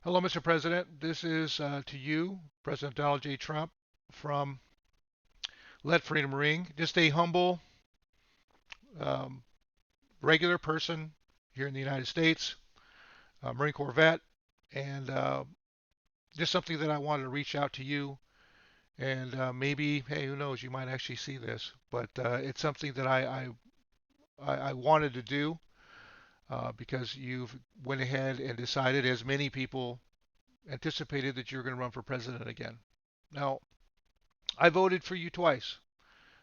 Hello, Mr. President. This is to you, President Donald J. Trump, from Let Freedom Ring. Just a humble, um, regular person here in the United States, Marine Corps vet, and just something that I wanted to reach out to you. And maybe, hey, who knows, you might actually see this, but it's something that I wanted to do because you've went ahead and decided, as many people anticipated, that you're going to run for president again. Now, I voted for you twice.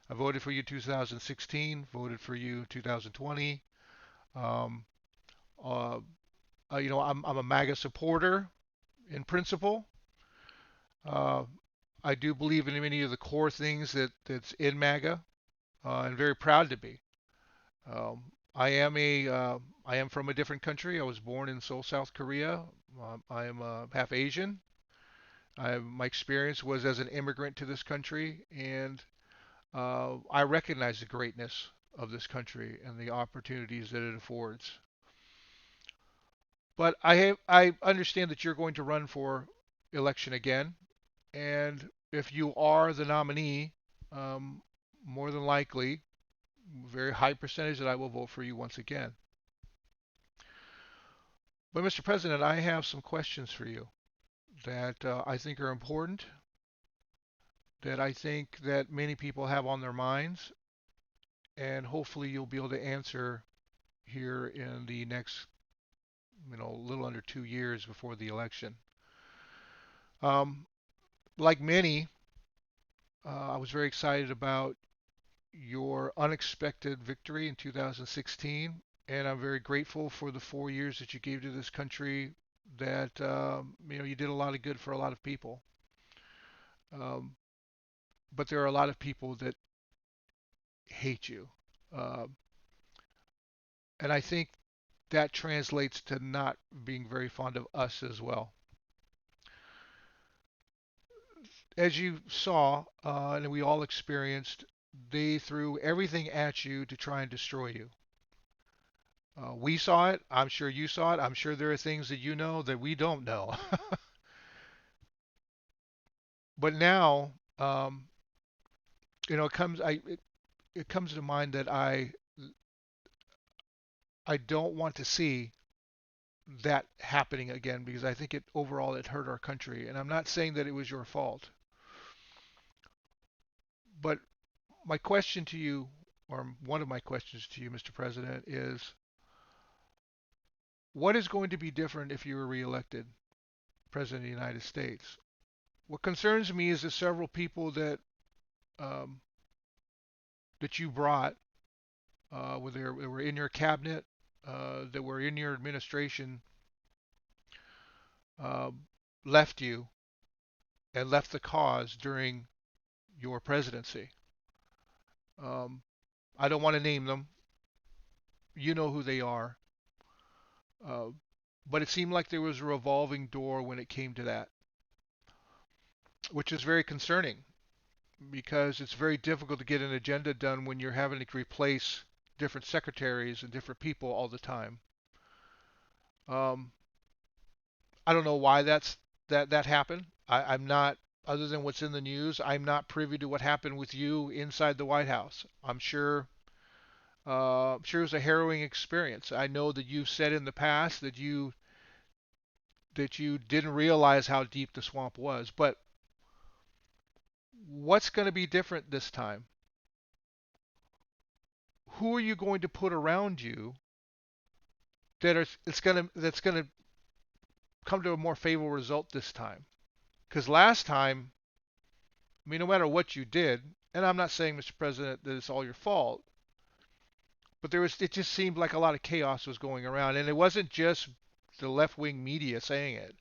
I voted for you 2016, voted for you 2020. Um, uh, I'm a MAGA supporter in principle. Uh, I do believe in many of the core things that's in MAGA, and very proud to be. I am from a different country. I was born in Seoul, South Korea. I am half Asian. My experience was as an immigrant to this country, and I recognize the greatness of this country and the opportunities that it affords. But I understand that you're going to run for election again, and if you are the nominee, um, more than likely, very high percentage that I will vote for you once again. But Mr. President, I have some questions for you that I think are important, that I think that many people have on their minds, and hopefully you'll be able to answer here in the next, a little under 2 years before the election. Um, like many, I was very excited about your unexpected victory in 2016, and I'm very grateful for the 4 years that you gave to this country. That you did a lot of good for a lot of people. Um, but there are a lot of people that hate you, uh, and I think that translates to not being very fond of us as well. As you saw, and we all experienced, they threw everything at you to try and destroy you. We saw it. I'm sure you saw it. I'm sure there are things that you know that we don't know. But now, it comes it comes to mind that I don't want to see that happening again because I think it overall it hurt our country. And I'm not saying that it was your fault, but my question to you, or one of my questions to you, Mr. President, is what is going to be different if you were reelected President of the United States? What concerns me is that several people um, that you brought, whether they were in your cabinet, that were in your administration, uh, left you and left the cause during your presidency. Um, I don't want to name them. You know who they are. Uh, but it seemed like there was a revolving door when it came to that, which is very concerning because it's very difficult to get an agenda done when you're having to replace different secretaries and different people all the time. Um, I don't know why that happened. I'm not, other than what's in the news, I'm not privy to what happened with you inside the White House. I'm sure it was a harrowing experience. I know that you've said in the past that you didn't realize how deep the swamp was. But what's going to be different this time? Who are you going to put around you that's going to come to a more favorable result this time? Because last time, I mean, no matter what you did, and I'm not saying, Mr. President, that it's all your fault, but it just seemed like a lot of chaos was going around, and it wasn't just the left-wing media saying it.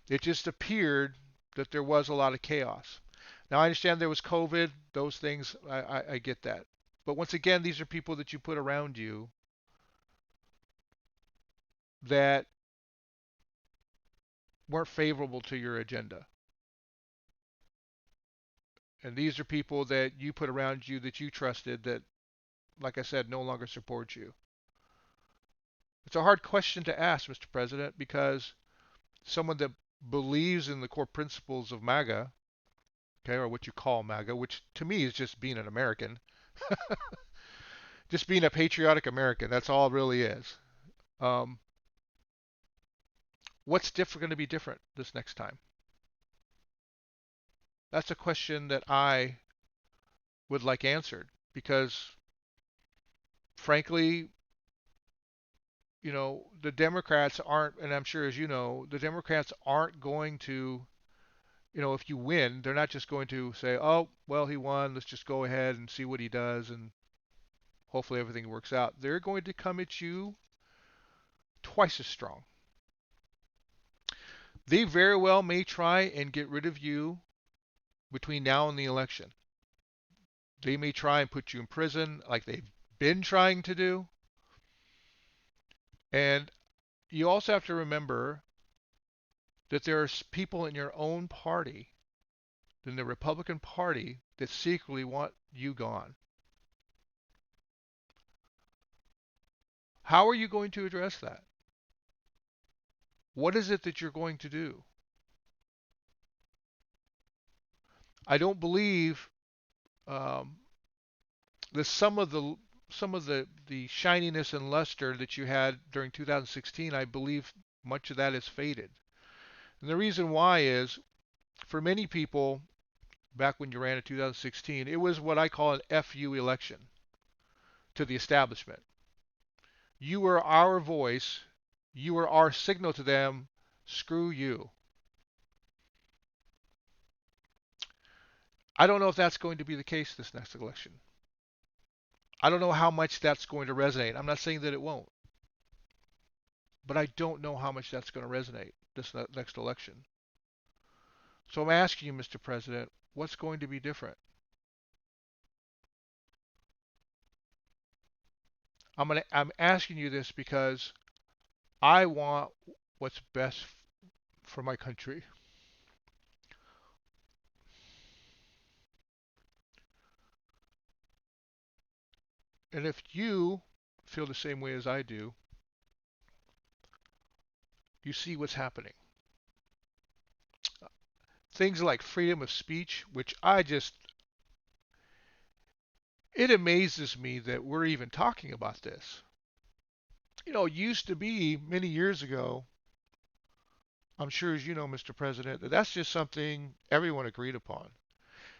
It just appeared that there was a lot of chaos. Now I understand there was COVID, those things, I get that. But once again, these are people that you put around you that weren't favorable to your agenda. And these are people that you put around you that you trusted that, like I said, no longer support you. It's a hard question to ask, Mr. President, because someone that believes in the core principles of MAGA, okay, or what you call MAGA, which to me is just being an American, just being a patriotic American. That's all it really is. Um, what's different going to be different this next time? That's a question that I would like answered because, frankly, the Democrats aren't, and I'm sure as you know, the Democrats aren't going to, if you win, they're not just going to say, oh, well, he won, let's just go ahead and see what he does and hopefully everything works out. They're going to come at you twice as strong. They very well may try and get rid of you between now and the election. They may try and put you in prison like they've been trying to do. And you also have to remember that there are people in your own party, in the Republican Party, that secretly want you gone. How are you going to address that? What is it that you're going to do? I don't believe um, that some of the shininess and luster that you had during 2016. I believe much of that is faded. And the reason why is for many people back when you ran in 2016, it was what I call an FU election to the establishment. You were our voice. You were our signal to them. Screw you. I don't know if that's going to be the case this next election. I don't know how much that's going to resonate. I'm not saying that it won't, but I don't know how much that's going to resonate this next election. So I'm asking you, Mr. President, what's going to be different? I'm asking you this because I want what's best for my country. And if you feel the same way as I do, you see what's happening. Things like freedom of speech, which it amazes me that we're even talking about this. It used to be many years ago, I'm sure as you know, Mr. President, that that's just something everyone agreed upon.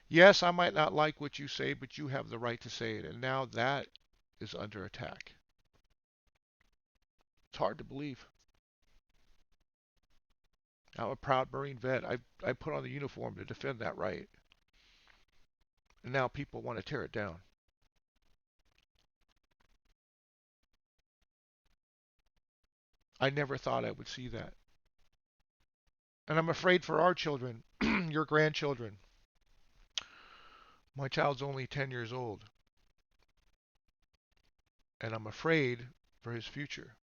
Yes, I might not like what you say, but you have the right to say it. And now that is under attack. It's hard to believe. I'm a proud Marine vet. I put on the uniform to defend that right. And now people want to tear it down. I never thought I would see that. And I'm afraid for our children, your grandchildren. My child's only 10 years old, and I'm afraid for his future.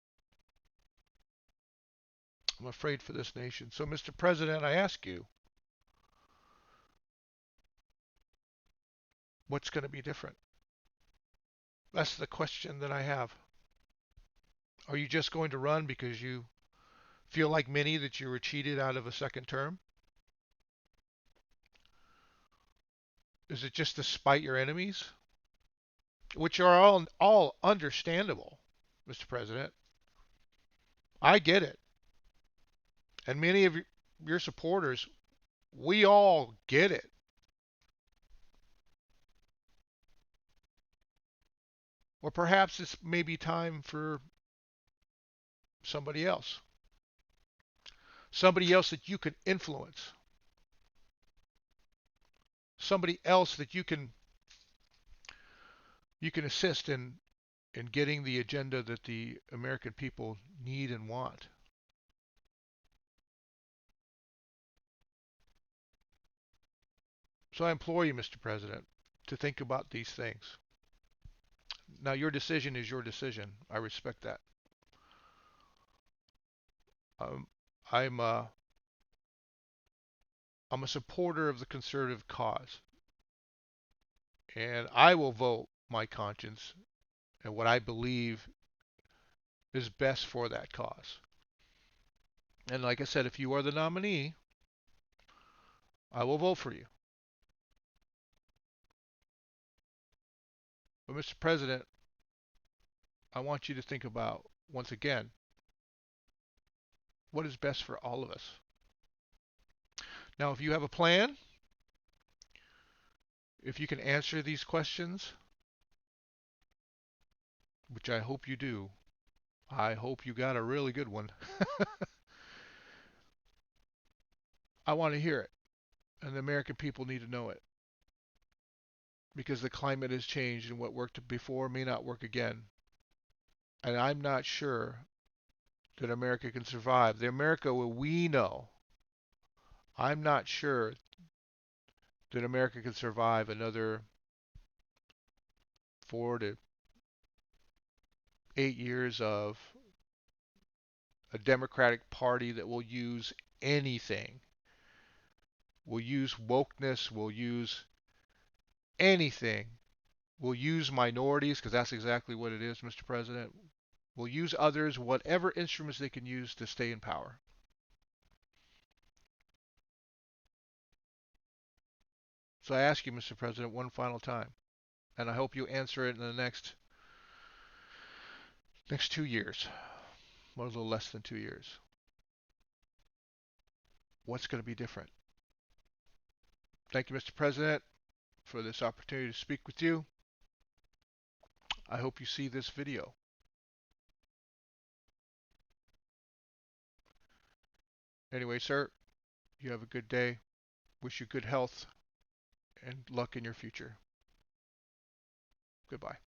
I'm afraid for this nation. So, Mr. President, I ask you, what's going to be different? That's the question that I have. Are you just going to run because you feel like many that you were cheated out of a second term? Is it just to spite your enemies? Which are all understandable, Mr. President. I get it. And many of your supporters, we all get it. Or perhaps it's maybe time for somebody else. Somebody else that you can influence. Somebody else that you can assist in getting the agenda that the American people need and want. So I implore you, Mr. President, to think about these things. Now, your decision is your decision. I respect that. Um, I'm uh, I'm a supporter of the conservative cause, and I will vote my conscience and what I believe is best for that cause. And like I said, if you are the nominee, I will vote for you. But Mr. President, I want you to think about, once again, what is best for all of us. Now, if you have a plan, if you can answer these questions, which I hope you do, I hope you got a really good one. I want to hear it, and the American people need to know it because the climate has changed and what worked before may not work again. And I'm not sure that America can survive. The America we know, I'm not sure that America can survive another 4 to 8 years of a Democratic Party that will use anything, will use wokeness, will use anything, will use minorities, because that's exactly what it is, Mr. President, will use others, whatever instruments they can use to stay in power. So I ask you, Mr. President, one final time, and I hope you answer it in the next 2 years, or a little less than 2 years. What's going to be different? Thank you, Mr. President, for this opportunity to speak with you. I hope you see this video. Anyway, sir, you have a good day. Wish you good health and luck in your future. Goodbye.